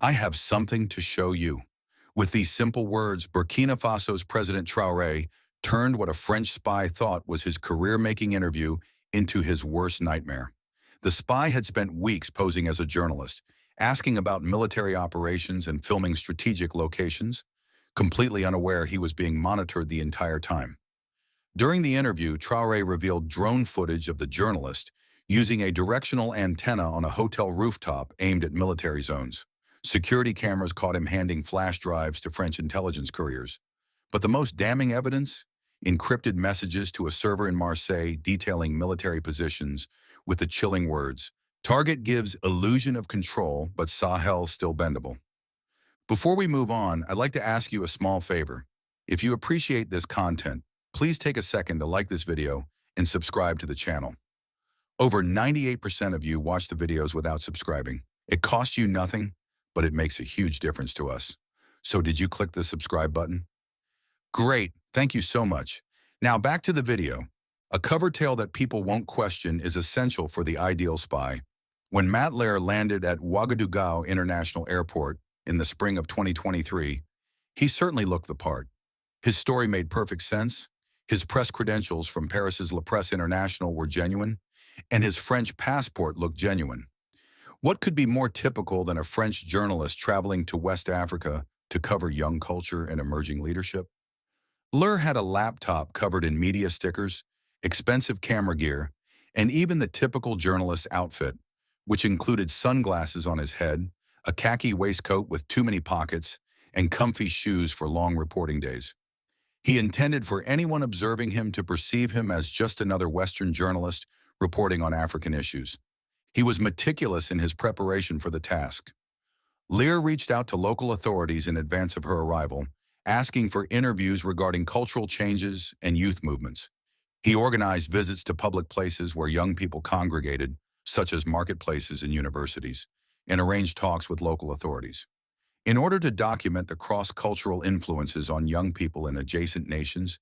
I have something to show you. With these simple words, Burkina Faso's President Traoré turned what a French spy thought was his career-making interview into his worst nightmare. The spy had spent weeks posing as a journalist, asking about military operations and filming strategic locations, completely unaware he was being monitored the entire time. During the interview, Traoré revealed drone footage of the journalist using a directional antenna on a hotel rooftop aimed at military zones. Security cameras caught him handing flash drives to French intelligence couriers. But the most damning evidence? Encrypted messages to a server in Marseille detailing military positions with the chilling words, "Target gives illusion of control, but Sahel still bendable." Before we move on, I'd like to ask you a small favor. If you appreciate this content, please take a second to like this video and subscribe to the channel. Over 98% of you watch the videos without subscribing. It costs you nothing, but it makes a huge difference to us. So did you click the subscribe button? Great, thank you so much. Now back to the video. A cover tale that people won't question is essential for the ideal spy. When Mat Ler landed at Ouagadougou International Airport in the spring of 2023, he certainly looked the part. His story made perfect sense. His press credentials from Paris's La Presse International were genuine, and his French passport looked genuine. What could be more typical than a French journalist traveling to West Africa to cover young culture and emerging leadership? Ler had a laptop covered in media stickers, expensive camera gear, and even the typical journalist's outfit, which included sunglasses on his head, a khaki waistcoat with too many pockets, and comfy shoes for long reporting days. He intended for anyone observing him to perceive him as just another Western journalist reporting on African issues. He was meticulous in his preparation for the task. Lear reached out to local authorities in advance of her arrival, asking for interviews regarding cultural changes and youth movements. He organized visits to public places where young people congregated, such as marketplaces and universities, and arranged talks with local authorities. In order to document the cross-cultural influences on young people in adjacent nations,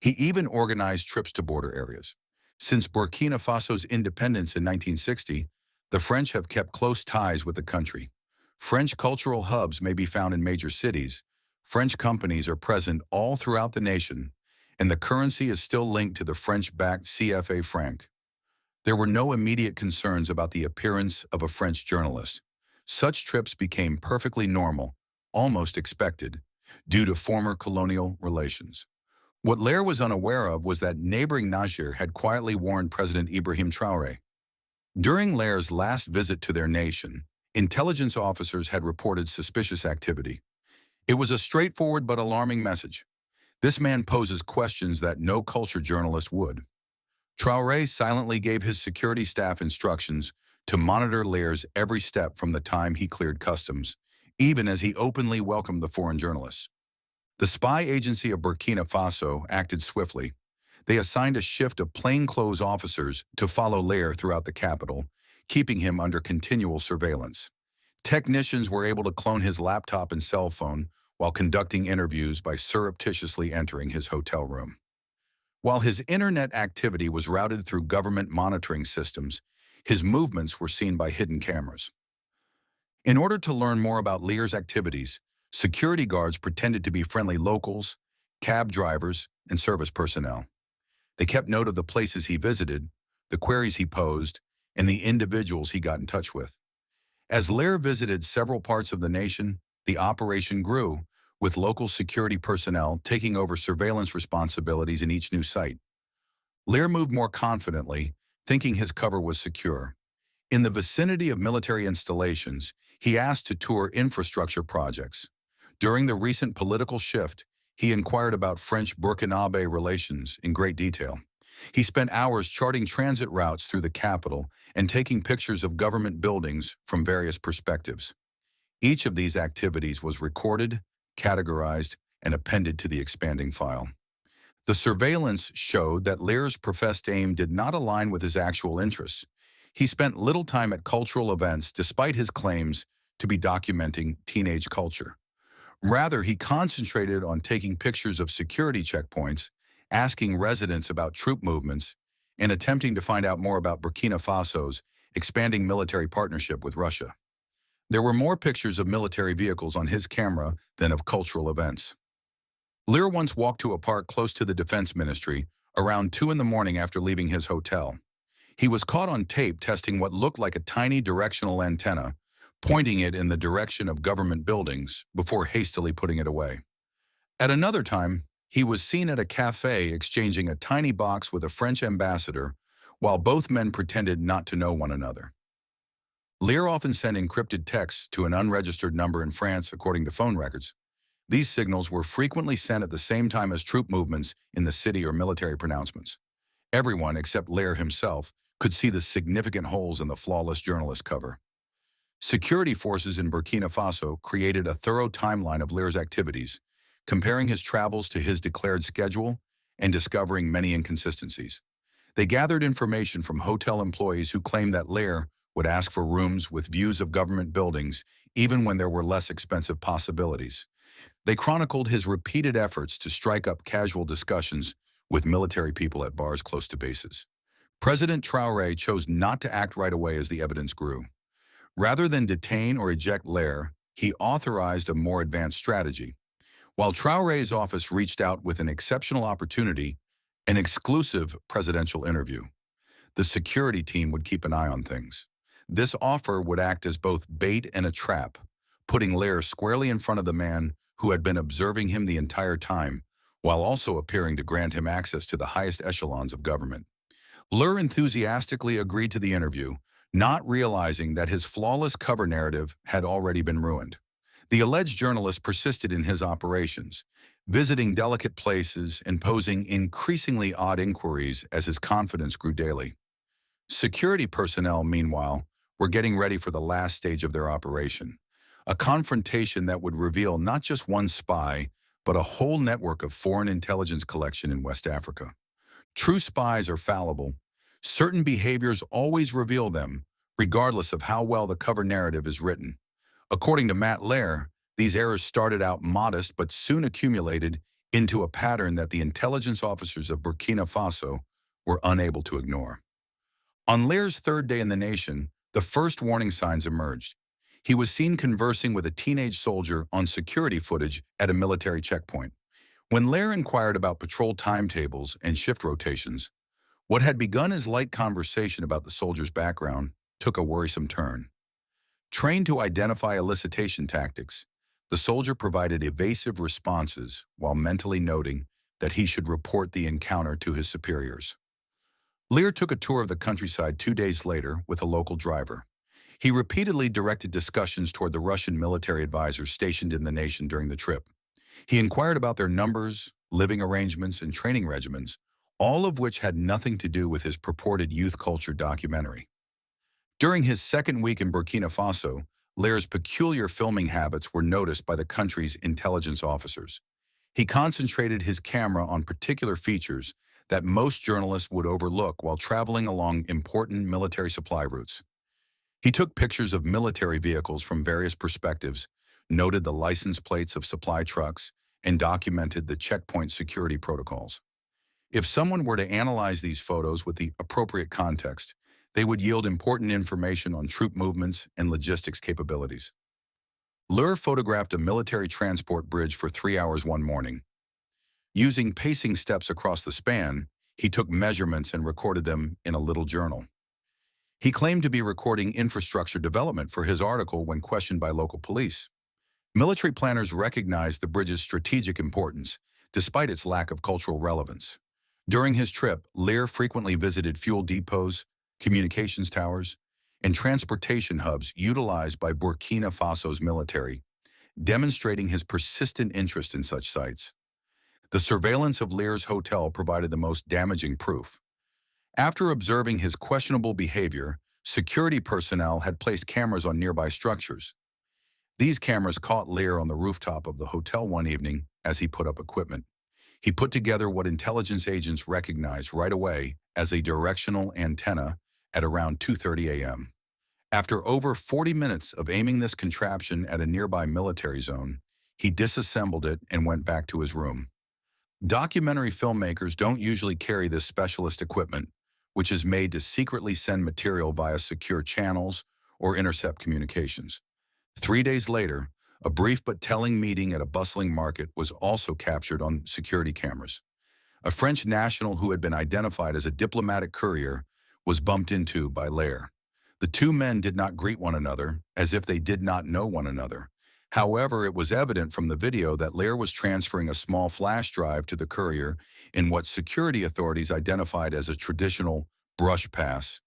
he even organized trips to border areas. Since Burkina Faso's independence in 1960, the French have kept close ties with the country. French cultural hubs may be found in major cities. French companies are present all throughout the nation, and the currency is still linked to the French-backed CFA franc. There were no immediate concerns about the appearance of a French journalist. Such trips became perfectly normal, almost expected, due to former colonial relations. What Ler was unaware of was that neighboring Niger had quietly warned President Ibrahim Traoré. During Ler's last visit to their nation, intelligence officers had reported suspicious activity. It was a straightforward but alarming message. This man poses questions that no culture journalist would. Traoré silently gave his security staff instructions to monitor Ler's every step from the time he cleared customs, even as he openly welcomed the foreign journalists. The spy agency of Burkina Faso acted swiftly. They assigned a shift of plainclothes officers to follow Ler throughout the capital, keeping him under continual surveillance. Technicians were able to clone his laptop and cell phone while conducting interviews by surreptitiously entering his hotel room. While his internet activity was routed through government monitoring systems, his movements were seen by hidden cameras. In order to learn more about Ler's activities, security guards pretended to be friendly locals, cab drivers, and service personnel. They kept note of the places he visited, the queries he posed, and the individuals he got in touch with. As Ler visited several parts of the nation, the operation grew, with local security personnel taking over surveillance responsibilities in each new site. Ler moved more confidently, thinking his cover was secure. In the vicinity of military installations, he asked to tour infrastructure projects. During the recent political shift, he inquired about French Burkinabe relations in great detail. He spent hours charting transit routes through the capital and taking pictures of government buildings from various perspectives. Each of these activities was recorded, categorized, and appended to the expanding file. The surveillance showed that Ler's professed aim did not align with his actual interests. He spent little time at cultural events despite his claims to be documenting teenage culture. Rather, he concentrated on taking pictures of security checkpoints, asking residents about troop movements, and attempting to find out more about Burkina Faso's expanding military partnership with Russia. There were more pictures of military vehicles on his camera than of cultural events. Ler once walked to a park close to the defense ministry around 2 in the morning after leaving his hotel. He was caught on tape testing what looked like a tiny directional antenna, pointing it in the direction of government buildings before hastily putting it away. At another time, he was seen at a cafe exchanging a tiny box with a French ambassador while both men pretended not to know one another. Ler often sent encrypted texts to an unregistered number in France, according to phone records. These signals were frequently sent at the same time as troop movements in the city or military pronouncements. Everyone, except Ler himself, could see the significant holes in the flawless journalist cover. Security forces in Burkina Faso created a thorough timeline of Ler's activities, comparing his travels to his declared schedule and discovering many inconsistencies. They gathered information from hotel employees who claimed that Ler would ask for rooms with views of government buildings even when there were less expensive possibilities. They chronicled his repeated efforts to strike up casual discussions with military people at bars close to bases. President Traoré chose not to act right away as the evidence grew. Rather than detain or eject Ler, he authorized a more advanced strategy. While Traoré's office reached out with an exceptional opportunity, an exclusive presidential interview, the security team would keep an eye on things. This offer would act as both bait and a trap, putting Ler squarely in front of the man who had been observing him the entire time, while also appearing to grant him access to the highest echelons of government. Ler enthusiastically agreed to the interview, not realizing that his flawless cover narrative had already been ruined. The alleged journalist persisted in his operations, visiting delicate places and posing increasingly odd inquiries as his confidence grew daily. Security personnel, meanwhile, were getting ready for the last stage of their operation, a confrontation that would reveal not just one spy, but a whole network of foreign intelligence collection in West Africa. True spies are fallible. Certain behaviors always reveal them, regardless of how well the cover narrative is written. According to Mat Ler, these errors started out modest but soon accumulated into a pattern that the intelligence officers of Burkina Faso were unable to ignore. On Ler's third day in the nation, the first warning signs emerged. He was seen conversing with a teenage soldier on security footage at a military checkpoint. When Ler inquired about patrol timetables and shift rotations, what had begun as light conversation about the soldier's background took a worrisome turn. Trained to identify elicitation tactics, the soldier provided evasive responses while mentally noting that he should report the encounter to his superiors. Ler took a tour of the countryside 2 days later with a local driver. He repeatedly directed discussions toward the Russian military advisors stationed in the nation during the trip. He inquired about their numbers, living arrangements, and training regimens, all of which had nothing to do with his purported youth culture documentary. During his second week in Burkina Faso, Ler's peculiar filming habits were noticed by the country's intelligence officers. He concentrated his camera on particular features that most journalists would overlook while traveling along important military supply routes. He took pictures of military vehicles from various perspectives, noted the license plates of supply trucks, and documented the checkpoint security protocols. If someone were to analyze these photos with the appropriate context, they would yield important information on troop movements and logistics capabilities. Ler photographed a military transport bridge for 3 hours one morning. Using pacing steps across the span, he took measurements and recorded them in a little journal. He claimed to be recording infrastructure development for his article when questioned by local police. Military planners recognized the bridge's strategic importance, despite its lack of cultural relevance. During his trip, Ler frequently visited fuel depots, communications towers, and transportation hubs utilized by Burkina Faso's military, demonstrating his persistent interest in such sites. The surveillance of Ler's hotel provided the most damaging proof. After observing his questionable behavior, security personnel had placed cameras on nearby structures. These cameras caught Ler on the rooftop of the hotel one evening as he put up equipment. He put together what intelligence agents recognized right away as a directional antenna at around 2:30 a.m. After over 40 minutes of aiming this contraption at a nearby military zone, he disassembled it and went back to his room. Documentary filmmakers don't usually carry this specialist equipment, which is made to secretly send material via secure channels or intercept communications. 3 days later, a brief but telling meeting at a bustling market was also captured on security cameras. A French national who had been identified as a diplomatic courier was bumped into by Ler. The two men did not greet one another, as if they did not know one another. However, it was evident from the video that Ler was transferring a small flash drive to the courier in what security authorities identified as a traditional brush pass,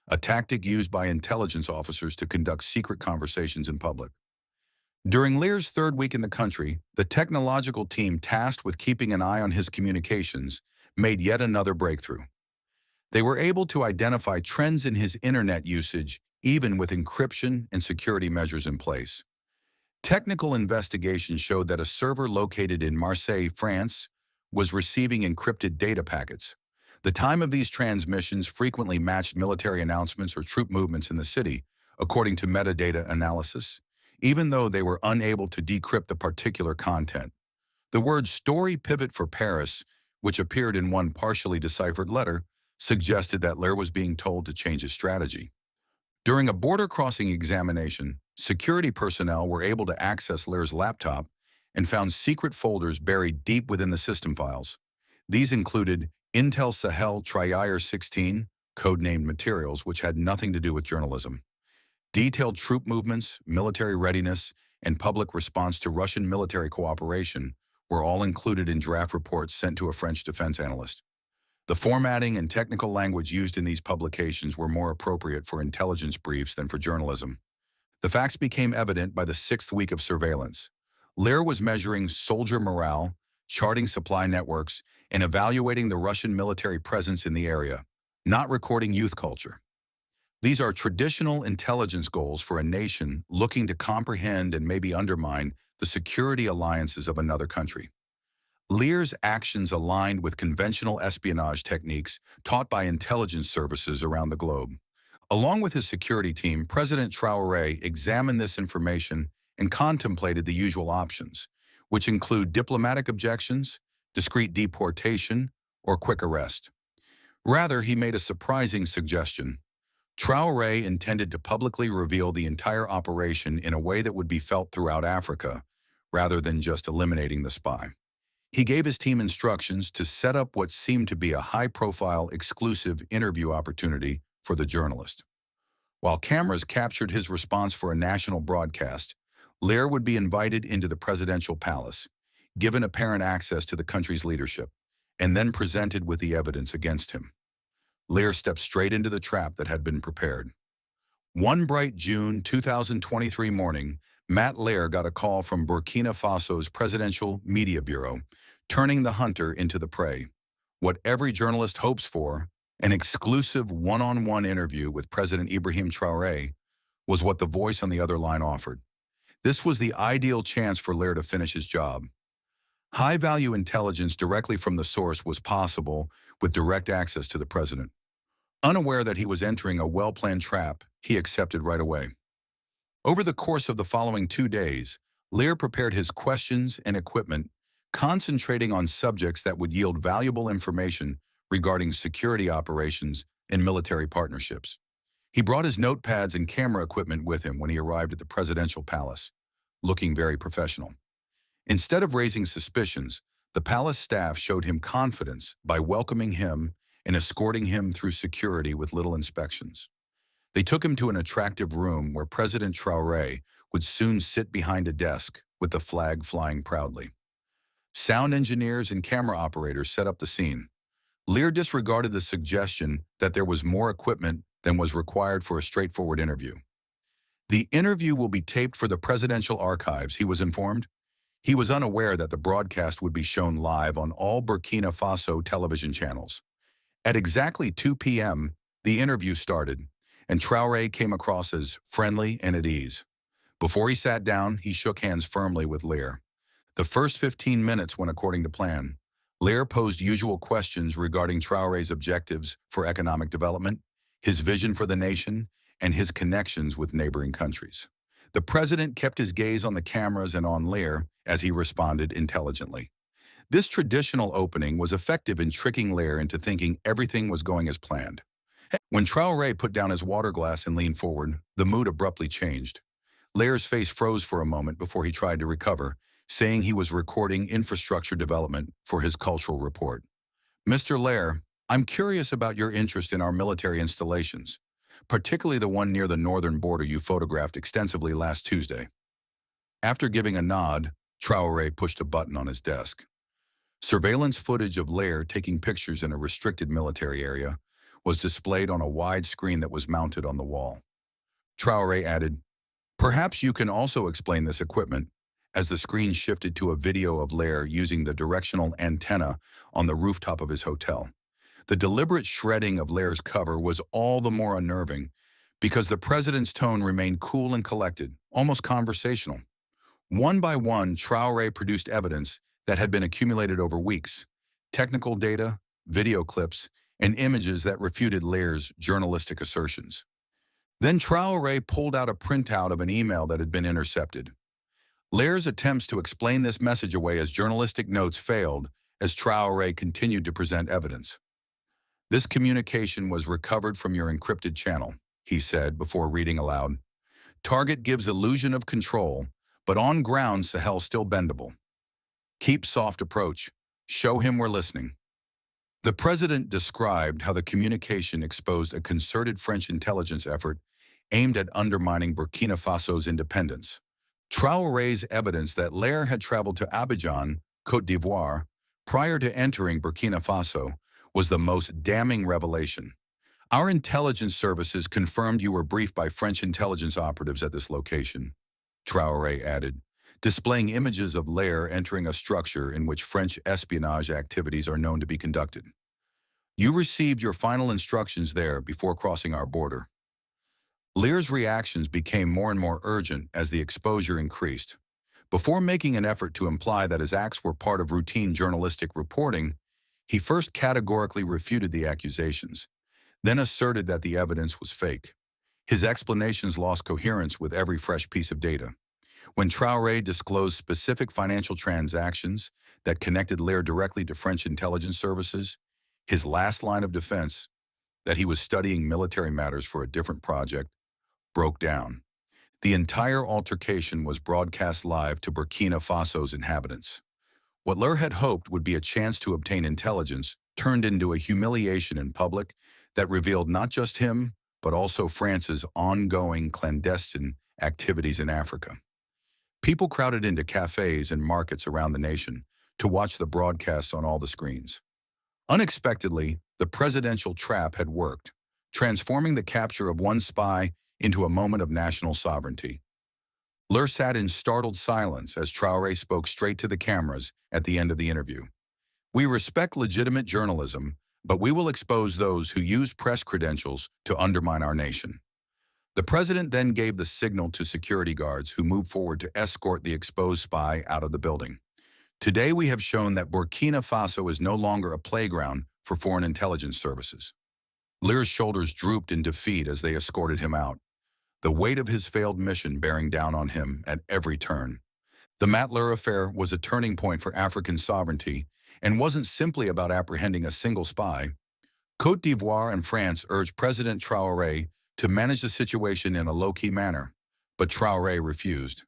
a tactic used by intelligence officers to conduct secret conversations in public. During Lear's third week in the country, the technological team tasked with keeping an eye on his communications made yet another breakthrough. They were able to identify trends in his internet usage, even with encryption and security measures in place. Technical investigation showed that a server located in Marseille, France, was receiving encrypted data packets. The time of these transmissions frequently matched military announcements or troop movements in the city, according to metadata analysis, even though they were unable to decrypt the particular content. The word story pivot for Paris, which appeared in one partially deciphered letter, suggested that Ler was being told to change his strategy. During a border crossing examination, security personnel were able to access Ler's laptop and found secret folders buried deep within the system files. These included Intel Sahel Trier 16, codenamed materials, which had nothing to do with journalism. Detailed troop movements, military readiness, and public response to Russian military cooperation were all included in draft reports sent to a French defense analyst. The formatting and technical language used in these publications were more appropriate for intelligence briefs than for journalism. The facts became evident by the sixth week of surveillance. Ler was measuring soldier morale, charting supply networks, and evaluating the Russian military presence in the area, not recording youth culture. These are traditional intelligence goals for a nation looking to comprehend and maybe undermine the security alliances of another country. Ler's actions aligned with conventional espionage techniques taught by intelligence services around the globe. Along with his security team, President Traoré examined this information and contemplated the usual options, which include diplomatic objections, discreet deportation, or quick arrest. Rather, he made a surprising suggestion. Traoré intended to publicly reveal the entire operation in a way that would be felt throughout Africa, rather than just eliminating the spy. He gave his team instructions to set up what seemed to be a high-profile, exclusive interview opportunity for the journalist. While cameras captured his response for a national broadcast, Ler would be invited into the presidential palace, given apparent access to the country's leadership, and then presented with the evidence against him. Ler stepped straight into the trap that had been prepared. One bright June 2023 morning, Mat Ler got a call from Burkina Faso's Presidential Media Bureau, turning the hunter into the prey. What every journalist hopes for, an exclusive one-on-one interview with President Ibrahim Traoré, was what the voice on the other line offered. This was the ideal chance for Ler to finish his job. High-value intelligence directly from the source was possible with direct access to the president. Unaware that he was entering a well-planned trap, he accepted right away. Over the course of the following 2 days, Ler prepared his questions and equipment, concentrating on subjects that would yield valuable information regarding security operations and military partnerships. He brought his notepads and camera equipment with him when he arrived at the presidential palace, looking very professional. Instead of raising suspicions, the palace staff showed him confidence by welcoming him and escorting him through security with little inspections. They took him to an attractive room where President Traoré would soon sit behind a desk with the flag flying proudly. Sound engineers and camera operators set up the scene. Ler disregarded the suggestion that there was more equipment than was required for a straightforward interview. The interview will be taped for the presidential archives, he was informed. He was unaware that the broadcast would be shown live on all Burkina Faso television channels. At exactly 2 p.m., the interview started, and Traoré came across as friendly and at ease. Before he sat down, he shook hands firmly with Ler. The first 15 minutes went according to plan. Ler posed usual questions regarding Traoré's objectives for economic development, his vision for the nation, and his connections with neighboring countries. The president kept his gaze on the cameras and on Ler as he responded intelligently. This traditional opening was effective in tricking Ler into thinking everything was going as planned. When Traoré put down his water glass and leaned forward, the mood abruptly changed. Ler's face froze for a moment before he tried to recover, saying he was recording infrastructure development for his cultural report. Mr. Ler, I'm curious about your interest in our military installations, particularly the one near the northern border you photographed extensively last Tuesday. After giving a nod, Traore pushed a button on his desk. Surveillance footage of Ler taking pictures in a restricted military area was displayed on a wide screen that was mounted on the wall. Traore added, "Perhaps you can also explain this equipment," as the screen shifted to a video of Ler using the directional antenna on the rooftop of his hotel. The deliberate shredding of Ler's cover was all the more unnerving because the president's tone remained cool and collected, almost conversational. One by one, Traore produced evidence that had been accumulated over weeks: technical data, video clips, and images that refuted Ler's journalistic assertions. Then Traore pulled out a printout of an email that had been intercepted. Ler's attempts to explain this message away as journalistic notes failed as Traore continued to present evidence. "This communication was recovered from your encrypted channel," he said before reading aloud. "Target gives illusion of control, but on ground Sahel's still bendable. Keep soft approach. Show him we're listening." The president described how the communication exposed a concerted French intelligence effort aimed at undermining Burkina Faso's independence. Traore's evidence that Ler had traveled to Abidjan, Côte d'Ivoire, prior to entering Burkina Faso was the most damning revelation. "Our intelligence services confirmed you were briefed by French intelligence operatives at this location," Traore added, displaying images of Ler entering a structure in which French espionage activities are known to be conducted. "You received your final instructions there before crossing our border." Ler's reactions became more and more urgent as the exposure increased. Before making an effort to imply that his acts were part of routine journalistic reporting, he first categorically refuted the accusations, then asserted that the evidence was fake. His explanations lost coherence with every fresh piece of data. When Traore disclosed specific financial transactions that connected Ler directly to French intelligence services, his last line of defense, that he was studying military matters for a different project, broke down. The entire altercation was broadcast live to Burkina Faso's inhabitants. What Ler had hoped would be a chance to obtain intelligence turned into a humiliation in public that revealed not just him, but also France's ongoing clandestine activities in Africa. People crowded into cafes and markets around the nation to watch the broadcasts on all the screens. Unexpectedly, the presidential trap had worked, transforming the capture of one spy into a moment of national sovereignty. Ler sat in startled silence as Traore spoke straight to the cameras at the end of the interview. "We respect legitimate journalism, but we will expose those who use press credentials to undermine our nation." The president then gave the signal to security guards who moved forward to escort the exposed spy out of the building. "Today we have shown that Burkina Faso is no longer a playground for foreign intelligence services." Ler's shoulders drooped in defeat as they escorted him out, the weight of his failed mission bearing down on him at every turn. The Mat Ler affair was a turning point for African sovereignty and wasn't simply about apprehending a single spy. Côte d'Ivoire and France urged President Traoré to manage the situation in a low-key manner, but Traoré refused.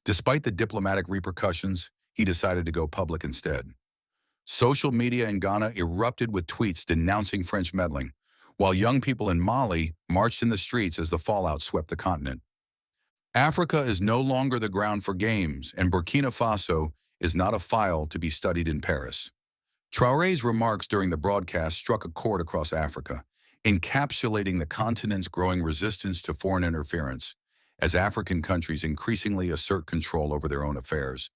Despite the diplomatic repercussions, he decided to go public instead. Social media in Ghana erupted with tweets denouncing French meddling, while young people in Mali marched in the streets as the fallout swept the continent. Africa is no longer the ground for games, and Burkina Faso is not a file to be studied in Paris. Traoré's remarks during the broadcast struck a chord across Africa, encapsulating the continent's growing resistance to foreign interference as African countries increasingly assert control over their own affairs.